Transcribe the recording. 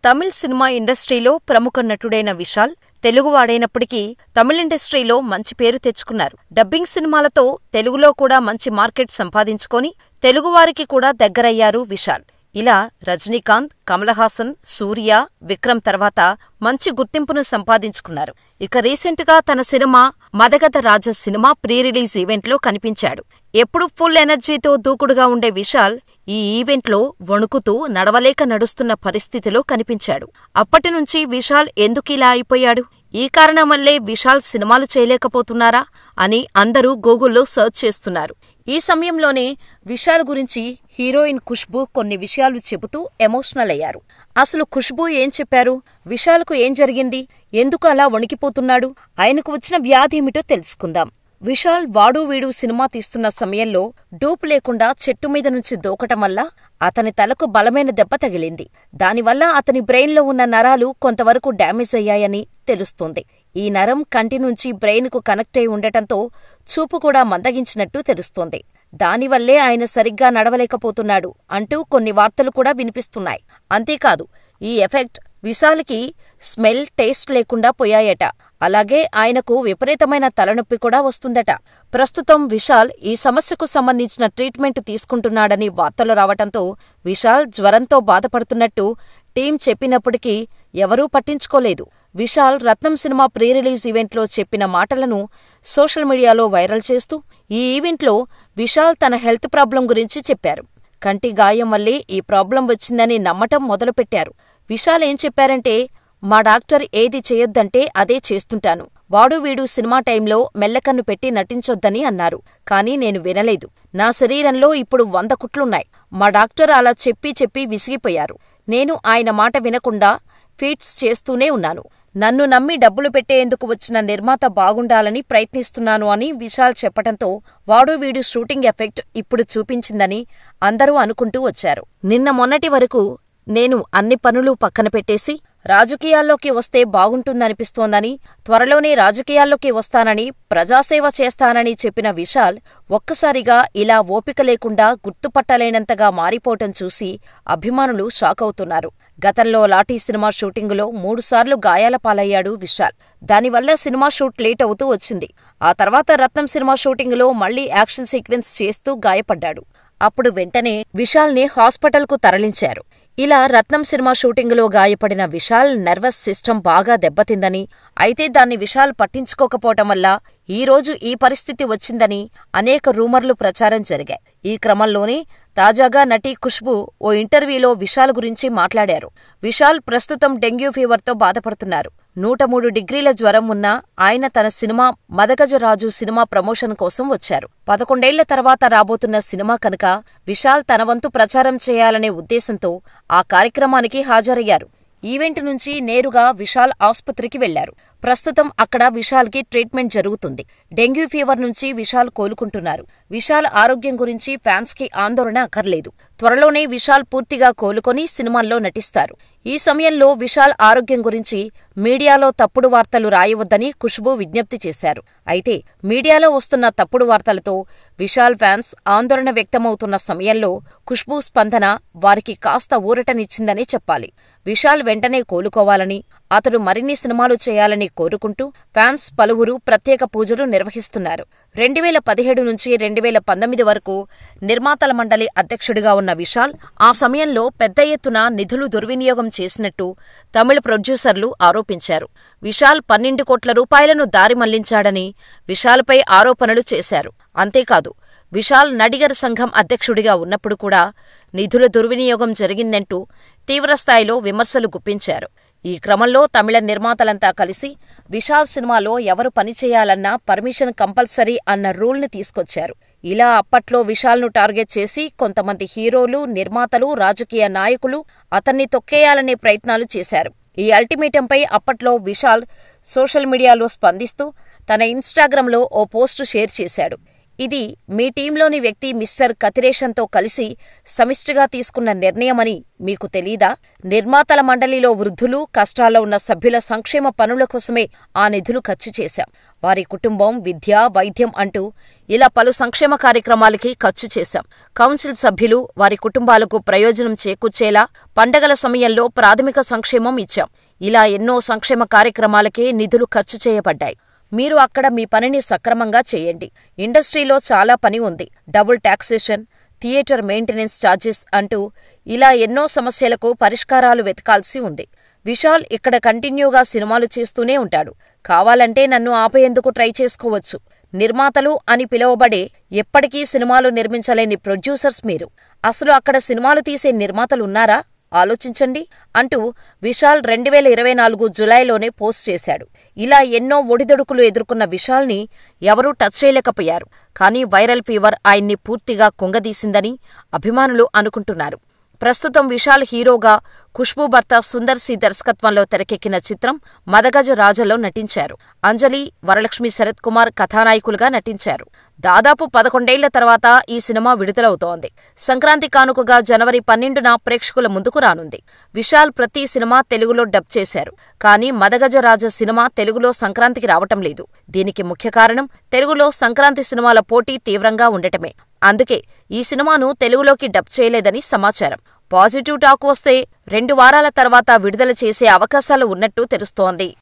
Tamil cinema ఇండస్ట్రీలో ప్రముఖ నటుడైన విశాల్ తెలుగువాడైనప్పటికీ తమిళ్ ఇండస్ట్రీలో మంచి పేరు తెచ్చుకున్నారు. డబ్బింగ్ సినిమాలతో తెలుగులో కూడా మంచి మార్కెట్ సంపాదించుకొని తెలుగువారికి కూడా దగ్గరయ్యారు విశాల్. ఇలా రజనీకాంత్, కమల్ హాసన్, సూర్య, విక్రమ్ తర్వాత మంచి గుర్తింపును సంపాదించుకున్నారు. ఇక రీసెంట్ గా తన సినిమా మదగధ రాజ సినిమా ప్రీ రిలీజ్ ఈవెంట్లో కనిపించాడు. ఎప్పుడు ఫుల్ ఎనర్జీతో దూకుడుగా ఉండే విశాల్ ఈ ఈవెంట్లో వణుకుతూ నడవలేక నడుస్తున్న పరిస్థితిలో కనిపించాడు. అప్పటినుంచి విశాల్ ఎందుకిలా అయిపోయాడు? ఈ కారణం వల్లే విశాల్ సినిమాలు చేయలేకపోతున్నారా అని అందరూ గూగుల్లో సర్చ్ చేస్తున్నారు. ఈ సమయంలోనే విశాల్ గురించి హీరోయిన్ ఖుష్బూ కొన్ని విషయాలు చెబుతూ ఎమోషనల్ అయ్యారు. అసలు ఖుష్బూ ఏం చెప్పారు? విశాల్కు ఏం జరిగింది? ఎందుకు అలా వణికిపోతున్నాడు? ఆయనకు వచ్చిన వ్యాధి ఏమిటో తెలుసుకుందాం. విశాల్ వాడు వీడు సినిమా తీస్తున్న సమయంలో డూప్ లేకుండా చెట్టు మీద నుంచి దూకటం వల్ల అతని తలకు బలమైన దెబ్బ తగిలింది. దానివల్ల అతని బ్రెయిన్లో ఉన్న నరాలు కొంతవరకు డ్యామేజ్ అయ్యాయని తెలుస్తోంది. ఈ నరం కంటి నుంచి బ్రెయిన్కు కనెక్ట్ అయి ఉండటంతో చూపు కూడా మందగించినట్టు తెలుస్తోంది. దానివల్లే ఆయన సరిగ్గా నడవలేకపోతున్నాడు అంటూ కొన్ని వార్తలు కూడా వినిపిస్తున్నాయి. అంతేకాదు, ఈ ఎఫెక్ట్ విశాల్కి స్మెల్, టేస్ట్ లేకుండా పోయాయట. అలాగే ఆయనకు విపరీతమైన తలనొప్పి కూడా వస్తుందట. ప్రస్తుతం విశాల్ ఈ సమస్యకు సంబంధించిన ట్రీట్మెంట్ తీసుకుంటున్నాడని వార్తలు రావటంతో విశాల్ జ్వరంతో బాధపడుతున్నట్టు టీం చెప్పినప్పటికీ ఎవరూ పట్టించుకోలేదు. విశాల్ రత్నం సినిమా ప్రీ రిలీజ్ ఈవెంట్లో చెప్పిన మాటలను సోషల్ మీడియాలో వైరల్ చేస్తూ ఈ ఈవెంట్లో విశాల్ తన హెల్త్ ప్రాబ్లం గురించి చెప్పారు. కంటి గాయం వల్లే ఈ ప్రాబ్లం వచ్చిందని నమ్మటం మొదలుపెట్టారు. విశాల్ ఏం చెప్పారంటే, మా డాక్టర్ ఏది చేయొద్దంటే అదే చేస్తుంటాను. వాడు వీడు సినిమా టైంలో మెల్లకన్ను పెట్టి నటించొద్దని అన్నారు. కానీ నేను వినలేదు. నా శరీరంలో ఇప్పుడు 100 కుట్లున్నాయి. మా డాక్టర్ అలా చెప్పి విసిగిపోయారు. నేను ఆయన మాట వినకుండా ఫీట్స్ చేస్తూనే ఉన్నాను. నన్ను నమ్మి డబ్బులు పెట్టేందుకు వచ్చిన నిర్మాత బాగుండాలని ప్రయత్నిస్తున్నాను అని విశాల్ చెప్పటంతో వాడు వీడు షూటింగ్ ఎఫెక్ట్ ఇప్పుడు చూపించిందని అందరూ అనుకుంటూ వచ్చారు. నిన్న మొన్నటి వరకు నేను అన్ని పనులు పక్కన పెట్టేసి రాజకీయాల్లోకి వస్తే బాగుంటుందనిపిస్తోందని, త్వరలోనే రాజకీయాల్లోకి వస్తానని, ప్రజాసేవ చేస్తానని చెప్పిన విశాల్ ఒక్కసారిగా ఇలా ఓపిక లేకుండా గుర్తుపట్టలేనంతగా మారిపోవటం చూసి అభిమానులు షాకవుతున్నారు. గతంలో లాఠీ సినిమా షూటింగులో 3 సార్లు గాయాల పాలయ్యాడు విశాల్. దానివల్ల సినిమా షూట్ లేట్ అవుతూ వచ్చింది. ఆ తర్వాత రత్నం సినిమా షూటింగులో మళ్లీ యాక్షన్ సీక్వెన్స్ చేస్తూ గాయపడ్డాడు. అప్పుడు వెంటనే విశాల్ని హాస్పిటల్కు తరలించారు. ఇలా రత్నం సినిమా షూటింగులో గాయపడిన విశాల్ నర్వస్ సిస్టమ్ బాగా దెబ్బతిందని, అయితే దాన్ని విశాల్ పట్టించుకోకపోవటం వల్ల ఈరోజు ఈ పరిస్థితి వచ్చిందని అనేక రూమర్లు ప్రచారం జరిగాయి. ఈ క్రమంలోనే తాజాగా నటి ఖుష్బూ ఓ ఇంటర్వ్యూలో విశాల్ గురించి మాట్లాడారు. విశాల్ ప్రస్తుతం డెంగ్యూ ఫీవర్తో బాధపడుతున్నారు. 103 డిగ్రీల జ్వరం ఉన్నా ఆయన తన సినిమా మదగజ రాజు సినిమా ప్రమోషన్ కోసం వచ్చారు. 11 ఏళ్ల తర్వాత రాబోతున్న సినిమా కనుక విశాల్ తన వంతు ప్రచారం చేయాలనే ఉద్దేశంతో ఆ కార్యక్రమానికి హాజరయ్యారు. ఈవెంట్ నుంచి నేరుగా విశాల్ ఆస్పత్రికి వెళ్లారు. ప్రస్తుతం అక్కడ విశాల్కి ట్రీట్మెంట్ జరుగుతుంది. డెంగ్యూ ఫీవర్ నుంచి విశాల్ కోలుకుంటున్నారు. విశాల్ ఆరోగ్యం గురించి ఫ్యాన్స్కి ఆందోళన అక్కర్లేదు. త్వరలోనే విశాల్ పూర్తిగా కోలుకొని సినిమాల్లో నటిస్తారు. ఈ సమయంలో విశాల్ ఆరోగ్యం గురించి మీడియాలో తప్పుడు వార్తలు రాయవద్దని ఖుష్బూ విజ్ఞప్తి చేశారు. అయితే మీడియాలో వస్తున్న తప్పుడు వార్తలతో విశాల్ ఫ్యాన్స్ ఆందోళన వ్యక్తమవుతున్న సమయంలో ఖుష్బూ స్పందన వారికి కాస్త ఊరటనిచ్చిందని చెప్పాలి. విశాల్ వెంటనే కోలుకోవాలని, అతడు మరిన్ని సినిమాలు చేయాలని కోరుకుంటూ ఫ్యాన్స్ పలువురు ప్రత్యేక పూజలు నిర్వహిస్తున్నారు. 2017 నుంచి 2019 వరకు నిర్మాతల మండలి అధ్యక్షుడిగా ఉన్న విశాల్ ఆ సమయంలో పెద్ద ఎత్తున నిధులు దుర్వినియోగం చేసినట్టు తమిళ ప్రొడ్యూసర్లు ఆరోపించారు. విశాల్ 12 కోట్ల రూపాయలను దారి మళ్లించాడని విశాల్పై ఆరోపణలు చేశారు. అంతేకాదు, విశాల్ నడిగర్ సంఘం అధ్యక్షుడిగా ఉన్నప్పుడు కూడా నిధుల దుర్వినియోగం జరిగిందంటూ తీవ్రస్థాయిలో విమర్శలు గుప్పించారు. ఈ క్రమంలో తమిళ నిర్మాతలంతా కలిసి విశాల్ సినిమాలో ఎవరు పనిచేయాలన్నా పర్మిషన్ కంపల్సరీ అన్న రూల్ని తీసుకొచ్చారు. ఇలా అప్పట్లో విశాల్ను టార్గెట్ చేసి కొంతమంది హీరోలు, నిర్మాతలు, రాజకీయ నాయకులు అతన్ని తొక్కేయాలనే ప్రయత్నాలు చేశారు. ఈ అల్టిమేటంపై అప్పట్లో విశాల్ సోషల్ మీడియాలో స్పందిస్తూ తన ఇన్స్టాగ్రామ్లో ఓ పోస్టు షేర్ చేశాడు. ఇది మీ టీంలోని వ్యక్తి మిస్టర్ కతిరేషన్తో కలిసి సమిష్టిగా తీసుకున్న నిర్ణయమని మీకు తెలీదా? నిర్మాతల మండలిలో వృద్ధులు, కష్టాల్లో ఉన్న సభ్యుల సంక్షేమ పనుల కోసమే ఆ నిధులు ఖర్చు చేశాం. వారి కుటుంబం, విద్య, వైద్యం అంటూ ఇలా పలు సంక్షేమ కార్యక్రమాలకి ఖర్చు చేశాం. కౌన్సిల్ సభ్యులు, వారి కుటుంబాలకు ప్రయోజనం చేకూర్చేలా పండగల సమయంలో ప్రాథమిక సంక్షేమం ఇచ్చాం. ఇలా ఎన్నో సంక్షేమ కార్యక్రమాలకే నిధులు ఖర్చు చేయబడ్డాయి. మీరు అక్కడ మీ పనిని సక్రమంగా చేయండి. ఇండస్ట్రీలో చాలా పని ఉంది. Double taxation, theatre maintenance charges అంటూ ఇలా ఎన్నో సమస్యలకు పరిష్కారాలు వెతకాల్సి ఉంది. విశాల్ ఇక్కడ కంటిన్యూగా సినిమాలు చేస్తూనే ఉంటాడు. కావాలంటే నన్ను ఆపేందుకు ట్రై చేసుకోవచ్చు. నిర్మాతలు అని పిలువబడే ఎప్పటికీ సినిమాలు నిర్మించలేని ప్రొడ్యూసర్స్ మీరు. అసలు అక్కడ సినిమాలు తీసే నిర్మాతలున్నారా? ఆలోచించండి అంటూ విశాల్ 2024 జులైలోనే పోస్ట్ చేశాడు. ఇలా ఎన్నో ఒడిదొడుకులు ఎదుర్కొన్న విశాల్ని ఎవరూ టచ్ చేయలేకపోయారు. కానీ వైరల్ ఫీవర్ ఆయన్ని పూర్తిగా కుంగదీసిందని అభిమానులు అనుకుంటున్నారు. ప్రస్తుతం విశాల్ హీరోగా, ఖుష్బూ భర్త సుందర్ సి దర్శకత్వంలో తెరకెక్కిన చిత్రం మదగజ రాజలో నటించారు. అంజలి, వరలక్ష్మి శరత్ కుమార్ కథానాయకులుగా నటించారు. దాదాపు 11 ఏళ్ల తర్వాత ఈ సినిమా విడుదలవుతోంది. సంక్రాంతి కానుకగా జనవరి 12న ప్రేక్షకుల ముందుకు రానుంది. విశాల్ ప్రతి సినిమా తెలుగులో డబ్ చేశారు. కానీ మదగజ రాజ సినిమా తెలుగులో సంక్రాంతికి రావటం లేదు. దీనికి ముఖ్య కారణం తెలుగులో సంక్రాంతి సినిమాల పోటీ తీవ్రంగా ఉండటమే. అందుకే ఈ సినిమాను తెలుగులోకి డబ్ చేయలేదని సమాచారం. పాజిటివ్ టాక్ వస్తే 2 వారాల తర్వాత విడుదల చేసే అవకాశాలు ఉన్నట్టు తెలుస్తోంది.